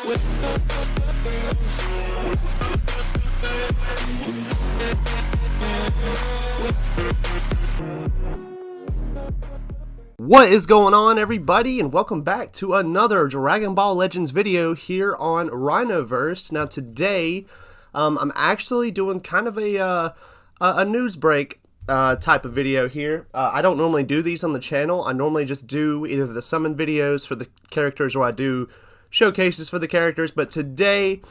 What is going on, everybody, and welcome back to another Dragon Ball Legends video here on Rhinoverse. Now today, I'm actually doing kind of a news break type of video here. I don't normally do these on the channel. I normally just do either the summon videos for the characters or I do showcases for the characters, but today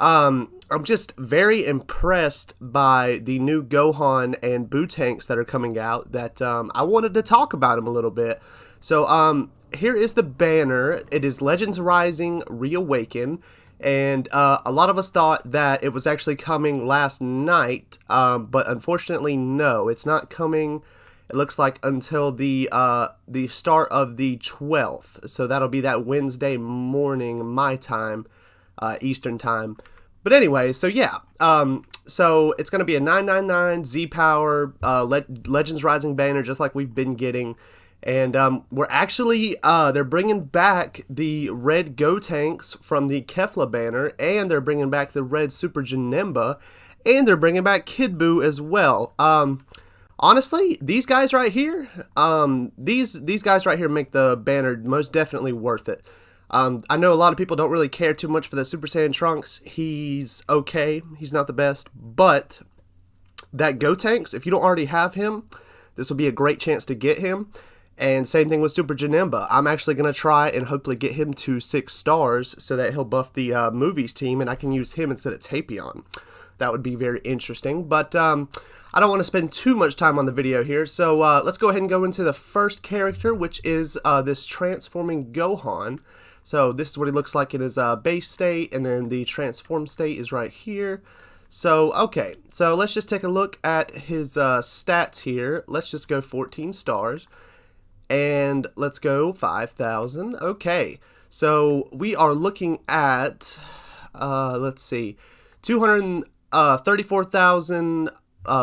I'm just very impressed by the new Gohan and Buu tanks that are coming out that I wanted to talk about them a little bit. So here is the banner. It is Legends Rising Reawaken, and a lot of us thought that it was actually coming last night, but unfortunately no, it's not coming. It looks like until the start of the 12th, so that'll be that Wednesday morning my time, Eastern time. But anyway, so yeah, so it's going to be a 999 Z-Power Legends Rising banner, just like we've been getting. And we're actually, they're bringing back the red Go tanks from the Kefla banner, and they're bringing back the red Super Janemba, and they're bringing back Kid Buu as well. Honestly, these guys right here, these guys right here make the banner most definitely worth it. I know a lot of people don't really care too much for the Super Saiyan Trunks. He's okay. He's not the best. But that Go Tanks, if you don't already have him, this will be a great chance to get him. And same thing with Super Janemba. I'm actually going to try and hopefully get him to 6 stars so that he'll buff the movies team and I can use him instead of Tapion. That would be very interesting. But I don't want to spend too much time on the video here. So let's go ahead and go into the first character, which is this transforming Gohan. So this is what he looks like in his base state, and then the transform state is right here. So, okay, so let's just take a look at his stats here. Let's just go 14 stars, and let's go 5,000. Okay, so we are looking at, let's see, 234,000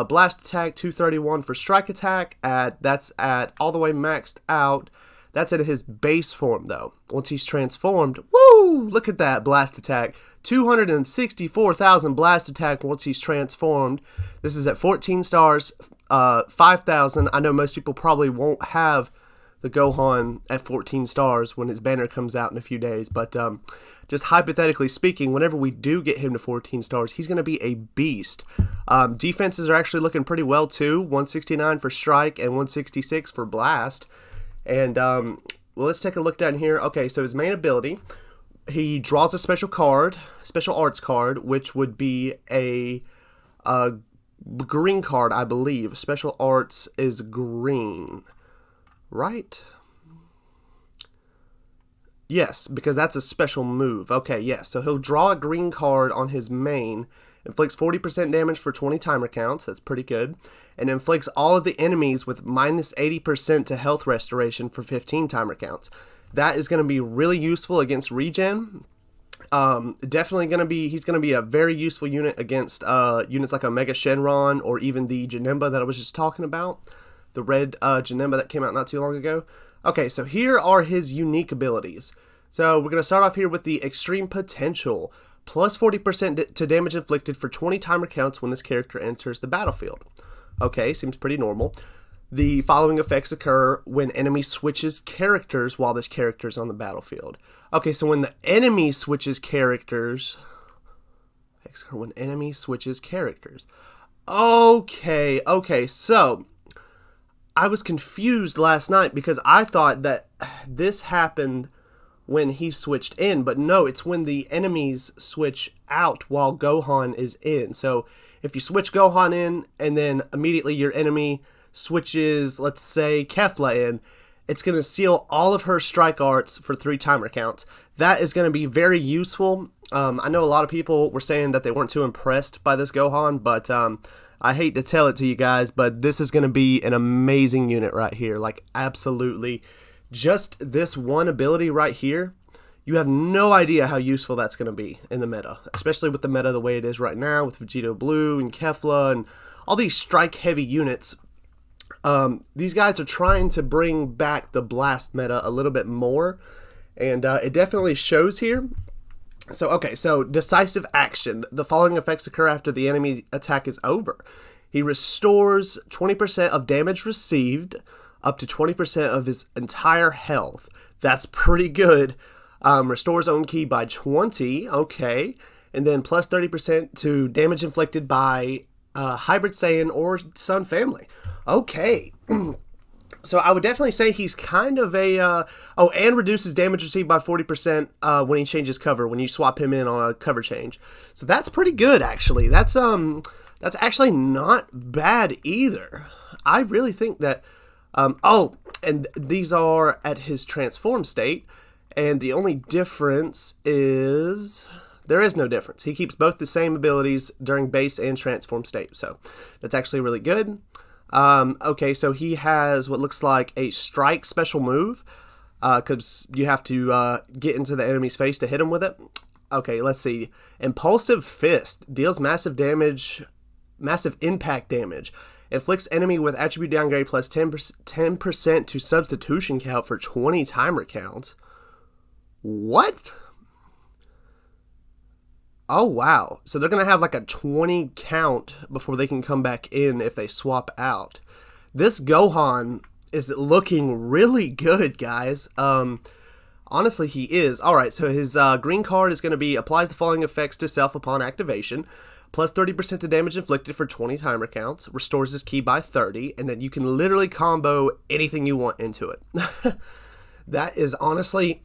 blast attack, 231 for strike attack. That's at all the way maxed out. That's in his base form, though. Once he's transformed, woo! Look at that blast attack. 264,000 blast attack once he's transformed. This is at 14 stars, 5,000. I know most people probably won't have the Gohan at 14 stars when his banner comes out in a few days, but just hypothetically speaking, whenever we do get him to 14 stars, he's going to be a beast. Defenses are actually looking pretty well, too. 169 for strike and 166 for blast. And, well, let's take a look down here. Okay, so his main ability, he draws a special card, special arts card, which would be a green card, I believe. Special arts is green, right? Yes, because that's a special move. Okay, yes, so he'll draw a green card on his main, inflicts 40% damage for 20 timer counts, that's pretty good, and inflicts all of the enemies with minus 80% to health restoration for 15 timer counts. That is going to be really useful against regen. Definitely going to be, he's going to be a very useful unit against units like Omega Shenron or even the Janemba that I was just talking about, the red Janemba that came out not too long ago. Okay, so here are his unique abilities. So we're going to start off here with the Extreme Potential. Plus 40% to damage inflicted for 20 timer counts when this character enters the battlefield. Okay, seems pretty normal. The following effects occur when enemy switches characters while this character is on the battlefield. Okay, so when the enemy switches characters... Effects occur when enemy switches characters. Okay, so... I was confused last night because I thought that this happened when he switched in, but no, it's when the enemies switch out while Gohan is in. So if you switch Gohan in and then immediately your enemy switches, let's say, Kefla in, it's going to seal all of her strike arts for 3 timer counts. That is going to be very useful. I know a lot of people were saying that they weren't too impressed by this Gohan, but I hate to tell it to you guys, but this is going to be an amazing unit right here. Like, absolutely. Just this one ability right here, you have no idea how useful that's going to be in the meta, especially with the meta the way it is right now with Vegito Blue and Kefla and all these strike-heavy units. These guys are trying to bring back the blast meta a little bit more, and it definitely shows here. So Decisive Action. The following effects occur after the enemy attack is over. He restores 20% of damage received, up to 20% of his entire health. That's pretty good. Restores own ki by 20, okay. And then plus 30% to damage inflicted by Hybrid Saiyan or Sun family. Okay. So I would definitely say he's kind of a... and reduces damage received by 40% when he changes cover, when you swap him in on a cover change. So that's pretty good, actually. That's actually not bad either. I really think that... and these are at his transform state, and the only difference is... There is no difference. He keeps both the same abilities during base and transform state, so that's actually really good. Okay, so he has what looks like a strike special move, because you have to get into the enemy's face to hit him with it. Okay, let's see. Impulsive Fist deals massive impact damage. Inflicts enemy with attribute downgrade plus 10% to substitution count for 20 timer counts. What? Oh, wow. So they're going to have like a 20 count before they can come back in if they swap out. This Gohan is looking really good, guys. Honestly, he is. Alright, so his green card is going to be applies the following effects to self upon activation. Plus 30% to damage inflicted for 20 timer counts. Restores his ki by 30. And then you can literally combo anything you want into it. That is honestly...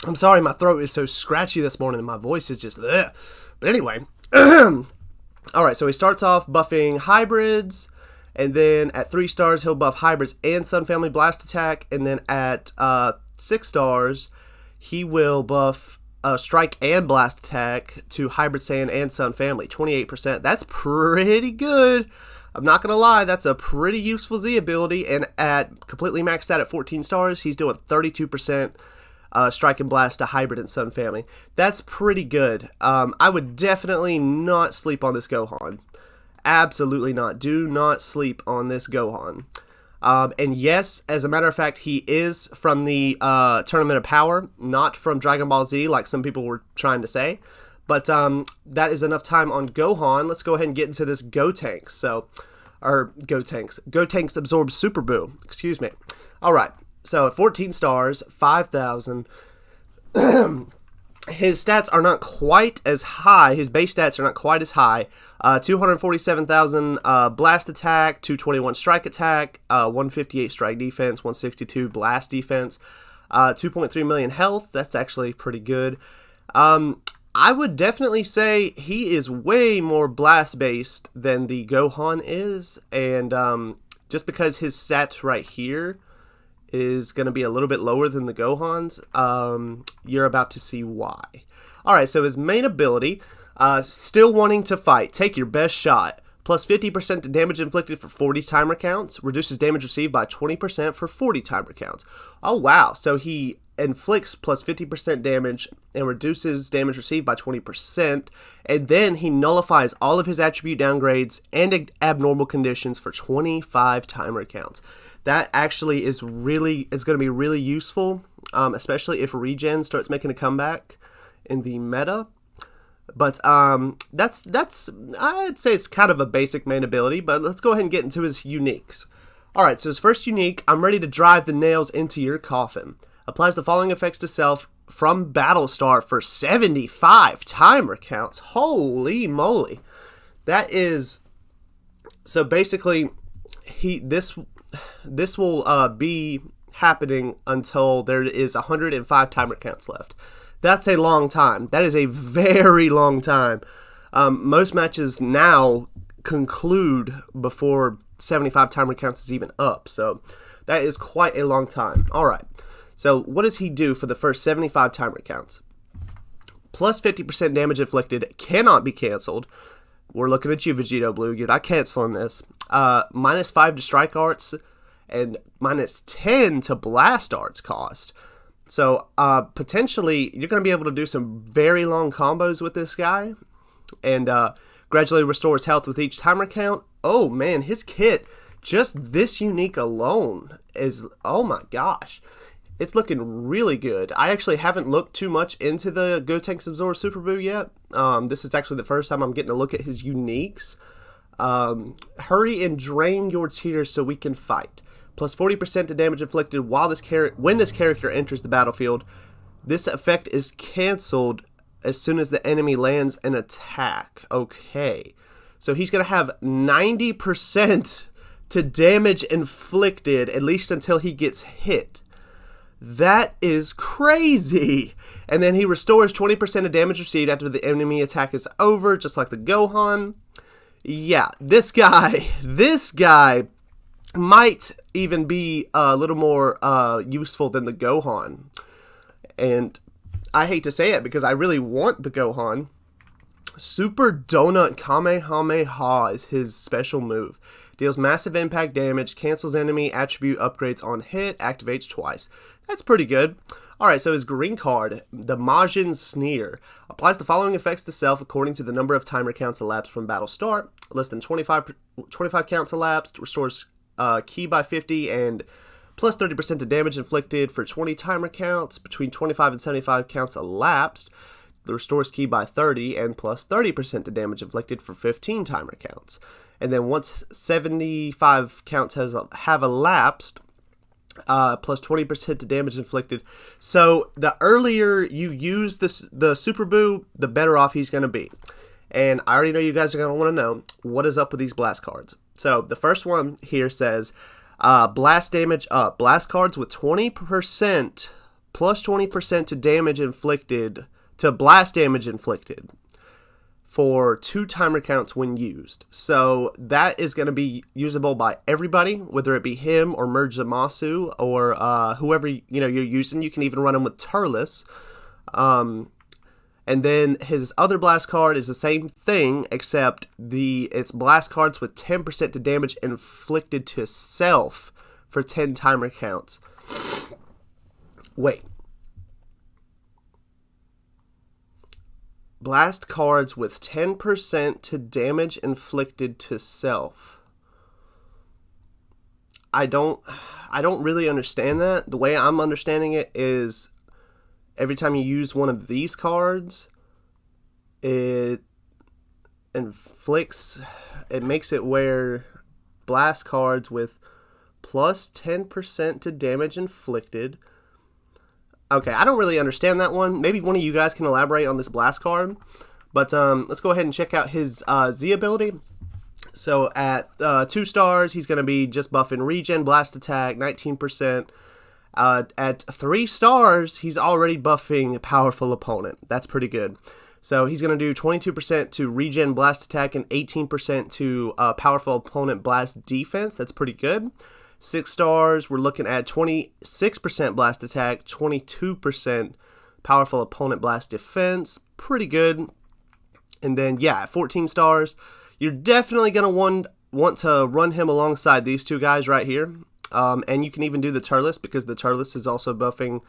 I'm sorry, my throat is so scratchy this morning and my voice is just... Ugh. But anyway. Alright, so he starts off buffing hybrids. And then at 3 stars, he'll buff hybrids and Sun Family Blast Attack. And then at 6 stars, he will buff Strike and Blast Attack to Hybrid Saiyan and Sun Family. 28%. That's pretty good. I'm not going to lie, that's a pretty useful Z ability. And at completely maxed out at 14 stars, he's doing 32%. Strike and Blast to Hybrid and Sun Family. That's pretty good. I would definitely not sleep on this Gohan. Absolutely not. Do not sleep on this Gohan. And yes, as a matter of fact, he is from the Tournament of Power, not from Dragon Ball Z like some people were trying to say. But that is enough time on Gohan. Let's go ahead and get into this Gotenks. Gotenks absorbs Super Boo. Excuse me. Alright. So at 14 stars, 5,000, his stats are not quite as high. His base stats are not quite as high. 247,000 blast attack, 221 strike attack, 158 strike defense, 162 blast defense, 2.3 million health. That's actually pretty good. I would definitely say he is way more blast based than the Gohan is, and just because his stats right here is going to be a little bit lower than the Gohan's, you're about to see why. Alright, so his main ability, still wanting to fight, take your best shot, plus 50% to damage inflicted for 40 timer counts, reduces damage received by 20% for 40 timer counts. Oh wow, so he inflicts plus 50% damage and reduces damage received by 20%, and then he nullifies all of his attribute downgrades and abnormal conditions for 25 timer counts. That actually is going to be really useful, especially if Regen starts making a comeback in the meta. But that's I'd say it's kind of a basic main ability, but let's go ahead and get into his uniques. Alright, so his first unique, I'm ready to drive the nails into your coffin. Applies the following effects to self from Battlestar for 75 timer counts. Holy moly. That is... So basically, this will be happening until there is 105 timer counts left. That's a long time. That is a very long time. Most matches now conclude before 75 timer counts is even up. So that is quite a long time. Alright. So what does he do for the first 75 timer counts? Plus 50% damage inflicted. Cannot be canceled. We're looking at you, Vegito Blue. You're not canceling this. Minus 5 to strike arts. And minus 10 to blast arts cost. So, potentially, you're going to be able to do some very long combos with this guy. And, gradually restores health with each timer count. Oh, man, his kit, just this unique alone is, oh my gosh. it's looking really good. I actually haven't looked too much into the Gotenks Absorb Super Boo yet. This is actually the first time I'm getting to look at his uniques. Hurry and drain your tears so we can fight. Plus 40% to damage inflicted when this character enters the battlefield. This effect is cancelled as soon as the enemy lands an attack. Okay. So he's going to have 90% to damage inflicted, at least until he gets hit. That is crazy. And then he restores 20% of damage received after the enemy attack is over, just like the Gohan. Yeah, this guy might even be a little more useful than the Gohan. And I hate to say it because I really want the Gohan. Super Donut Kamehameha is his special move. Deals massive impact damage, cancels enemy attribute upgrades on hit, activates twice. That's pretty good. Alright, so his green card, the Majin Sneer, applies the following effects to self according to the number of timer counts elapsed from battle start. Less than 25 counts elapsed, restores ki by 50, and plus 30% to damage inflicted for 20 timer counts. Between 25 and 75 counts elapsed, restores ki by 30, and plus 30% to damage inflicted for 15 timer counts. And then once 75 counts have elapsed, plus 20% to damage inflicted. So the earlier you use the Super Boo, the better off he's going to be. And I already know you guys are going to want to know what is up with these blast cards. So the first one here says blast damage up. Blast cards with 20% plus 20% to damage inflicted, to blast damage inflicted, for 2 timer counts when used. So that is going to be usable by everybody, whether it be him or Merge Zamasu or whoever you're using. You can even run him with Turles. And then his other blast card is the same thing, except it's blast cards with 10% to damage inflicted to self for 10 timer counts. Wait. Blast cards with 10% to damage inflicted to self. I don't really understand that. The way I'm understanding it is every time you use one of these cards, it makes it where blast cards with plus 10% to damage inflicted. Okay, I don't really understand that one. Maybe one of you guys can elaborate on this blast card. But let's go ahead and check out his Z ability. So at 2 stars, he's going to be just buffing regen, blast attack, 19%. At 3 stars, he's already buffing powerful opponent. That's pretty good. So he's going to do 22% to regen, blast attack, and 18% to powerful opponent blast defense. That's pretty good. 6 stars, we're looking at 26% blast attack, 22% powerful opponent blast defense. Pretty good. And then, yeah, at 14 stars, you're definitely going to want to run him alongside these 2 guys right here. And you can even do the Turles, because the Turles is also buffing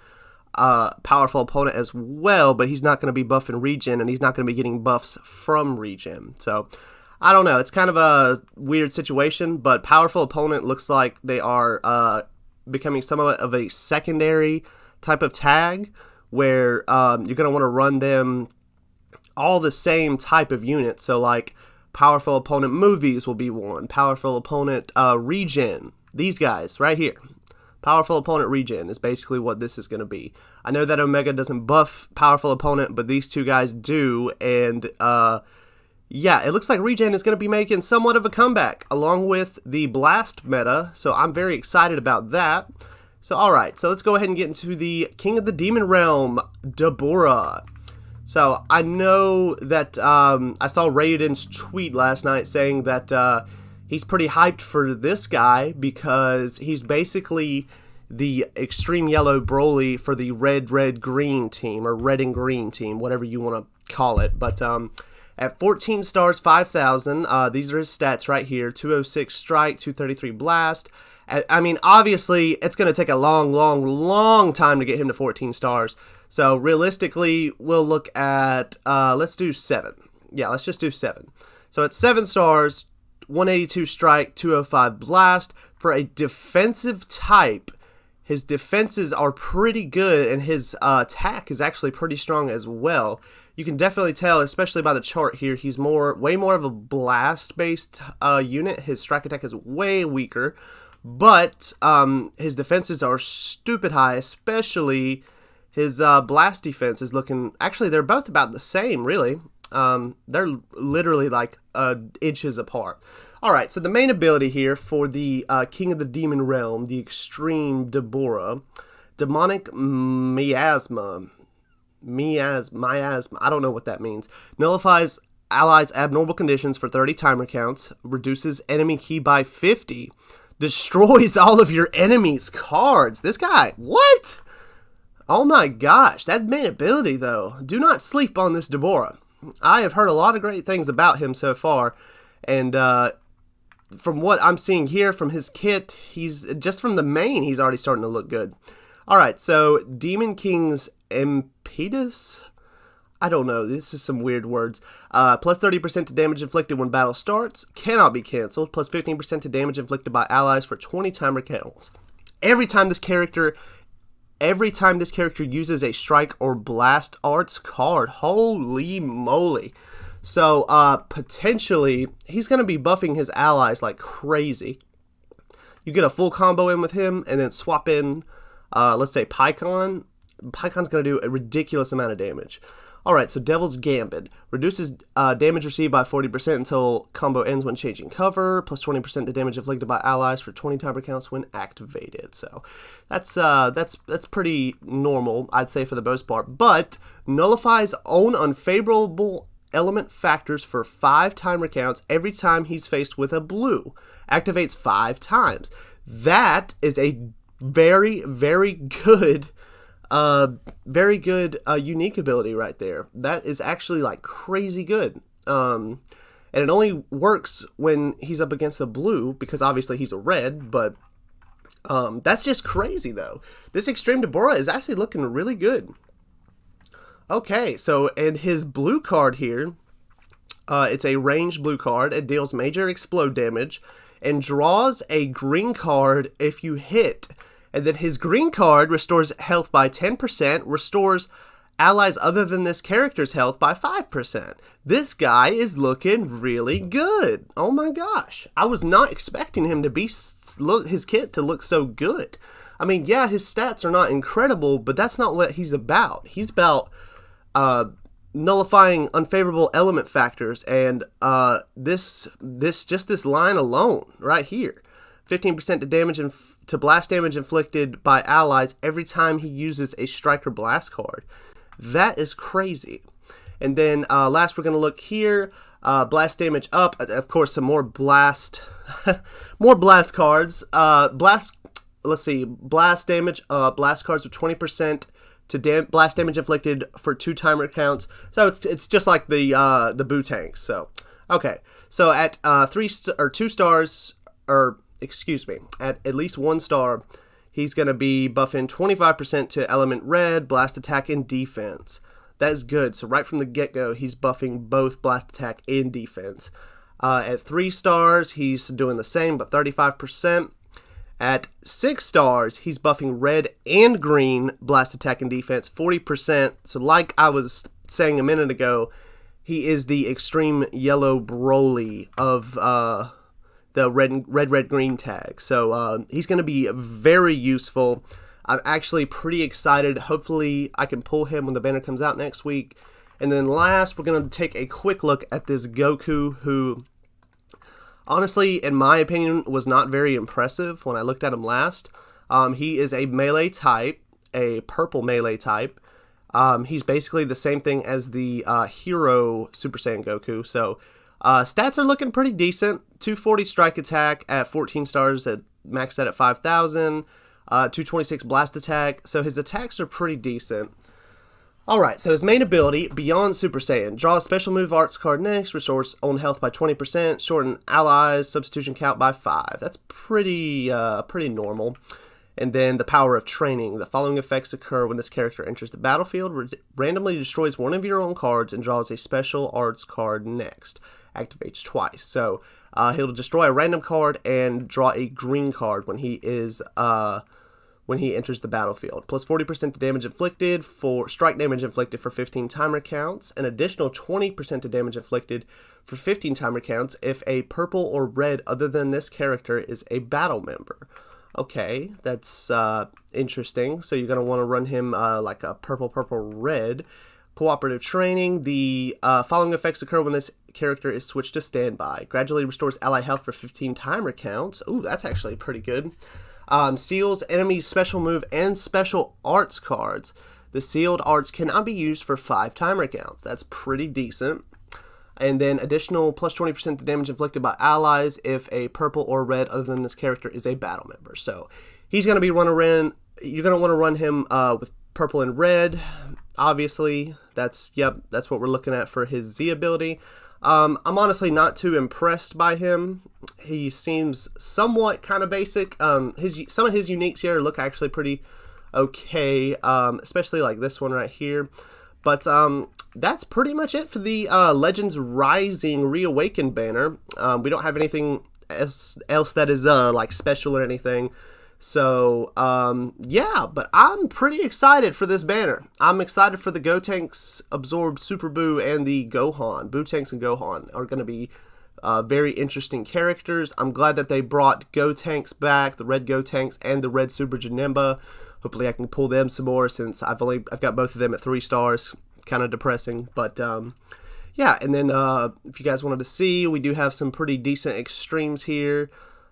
powerful opponent as well, but he's not going to be buffing regen, and he's not going to be getting buffs from regen. So I don't know. It's kind of a weird situation, but powerful opponent looks like they are becoming somewhat of a secondary type of tag, where you're going to want to run them all the same type of unit. So like powerful opponent movies will be one. Powerful opponent regen. These guys right here. Powerful opponent regen is basically what this is going to be. I know that Omega doesn't buff powerful opponent, but these 2 guys do, and yeah, it looks like regen is going to be making somewhat of a comeback along with the blast meta, so I'm very excited about that. So alright, so let's go ahead and get into the King of the Demon Realm, Deborah. So I know that I saw Raiden's tweet last night saying that he's pretty hyped for this guy because he's basically the Extreme Yellow Broly for the red-red-green team, or red and green team, whatever you want to call it. But at 14 stars, 5,000, these are his stats right here. 206 strike, 233 blast. I mean, obviously, it's going to take a long time to get him to 14 stars. So, realistically, we'll look at, let's do 7. Yeah, let's just do 7. So, at 7 stars, 182 strike, 205 blast. For a defensive type, His defenses are pretty good, and his attack is actually pretty strong as well. You can definitely tell, especially by the chart here, he's way more of a blast-based unit. His strike attack is way weaker, but his defenses are stupid high, especially his blast defense is looking... Actually, they're both about the same, really. They're literally like inches apart. Alright, so the main ability here for the King of the Demon Realm, the Extreme Deborah, Demonic Miasma, I don't know what that means, nullifies allies' abnormal conditions for 30 timer counts, reduces enemy ki by 50, destroys all of your enemy's cards. This guy, what? Oh my gosh, that main ability though, do not sleep on this Deborah. I have heard a lot of great things about him so far, and from what I'm seeing here from his kit, he's just from the main, he's already starting to look good. Alright, so Demon King's Impetus? I don't know, this is some weird words. Plus 30% to damage inflicted when battle starts, cannot be cancelled, plus 15% to damage inflicted by allies for 20 timer counts. Every time this character uses a strike or blast arts card. Holy moly. So, potentially, he's going to be buffing his allies like crazy. You get a full combo in with him, and then swap in, let's say, Pycon. Pycon's going to do a ridiculous amount of damage. Alright, so Devil's Gambit. Reduces damage received by 40% until combo ends when changing cover, plus 20% to damage inflicted by allies for 20 timer counts when activated. So that's pretty normal, I'd say, for the most part. But nullifies own unfavorable element factors for 5 timer counts every time he's faced with a blue. Activates 5 times. That is a very, very good unique ability right there. That is actually like crazy good. And it only works when he's up against a blue, because obviously he's a red, but that's just crazy though. This Extreme Deborah is actually looking really good. Okay, so and his blue card here, it's a ranged blue card. It deals major explode damage and draws a green card if you hit. And then his green card restores health by 10%, restores allies other than this character's health by 5%. This guy is looking really good. Oh my gosh. I was not expecting him to be, his kit to look so good. I mean, yeah, his stats are not incredible, but that's not what he's about. He's about nullifying unfavorable element factors, and this line alone right here. 15% to damage to blast damage inflicted by allies every time he uses a striker blast card. That is crazy. And then last we're going to look here. Blast damage up. Of course, some more blast more blast cards. Let's see. Blast damage. Blast cards with 20% to blast damage inflicted for 2 timer counts. So it's just like the Boo tanks. So okay. So at 2 stars, or excuse me, at least 1 star, he's going to be buffing 25% to element red, blast attack, and defense. That is good. So right from the get-go, he's buffing both blast attack and defense. At 3 stars, he's doing the same, but 35%. At 6 stars, he's buffing red and green blast attack and defense, 40%. So like I was saying a minute ago, he is the extreme yellow Broly of the red green tag. So he's going to be very useful. I'm actually pretty excited. Hopefully I can pull him when the banner comes out next week. And then last, we're going to take a quick look at this Goku, who honestly, in my opinion, was not very impressive when I looked at him last. He is a melee type, a purple melee type. He's basically the same thing as the Hero Super Saiyan Goku. So stats are looking pretty decent. 240 strike attack at 14 stars, at maxed out at 5,000. 226 blast attack. So his attacks are pretty decent. Alright, so his main ability, Beyond Super Saiyan. Draw a special move arts card next, restores own health by 20%, shorten allies substitution count by 5. That's pretty normal. And then the Power of Training. The following effects occur when this character enters the battlefield. Randomly destroys one of your own cards and draws a special arts card next. Activates twice. So he'll destroy a random card and draw a green card when he is when he enters the battlefield. Plus 40% to damage inflicted for strike damage inflicted for 15 timer counts. An additional 20% to damage inflicted for 15 timer counts if a purple or red other than this character is a battle member. Okay, that's interesting. So you're going to want to run him like a purple, red. Cooperative Training. The following effects occur when this character is switched to standby. Gradually restores ally health for 15 timer counts. Ooh, that's actually pretty good. Seals enemy special move and special arts cards. The sealed arts cannot be used for 5 timer counts. That's pretty decent. And then additional plus 20% to damage inflicted by allies if a purple or red other than this character is a battle member. So he's going to be running around. You're going to want to run him with purple and red. Obviously, that's what we're looking at for his Z ability. I'm honestly not too impressed by him. He seems somewhat kind of basic. Some of his uniques here look actually pretty okay, especially like this one right here. But that's pretty much it for the Legends Rising Reawaken banner. We don't have anything else that is like special or anything. So, yeah, but I'm pretty excited for this banner. I'm excited for the Gotenks, Absorbed Super Buu, and the Gohan. Buu-Tanks and Gohan are going to be very interesting characters. I'm glad that they brought Gotenks back, the red Gotenks and the red Super Janemba. Hopefully I can pull them some more since I've got both of them at 3 stars. Kind of depressing, but yeah, and then if you guys wanted to see, we do have some pretty decent extremes here.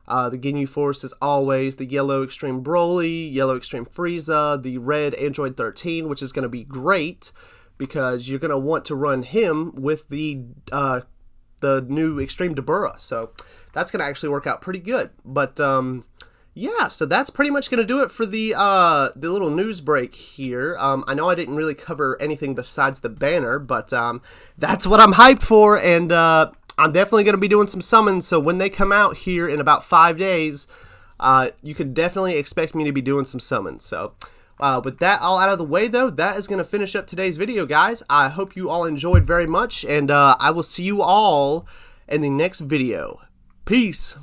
The Ginyu Force as always, the yellow Extreme Broly, yellow Extreme Frieza, the red Android 13, which is going to be great because you're going to want to run him with the new Extreme Dabura. So that's going to actually work out pretty good. But yeah, so that's pretty much going to do it for the little news break here. I know I didn't really cover anything besides the banner, but that's what I'm hyped for, and I'm definitely going to be doing some summons, so when they come out here in about 5 days, you can definitely expect me to be doing some summons. So with that all out of the way, though, that is going to finish up today's video, guys. I hope you all enjoyed very much, and I will see you all in the next video. Peace.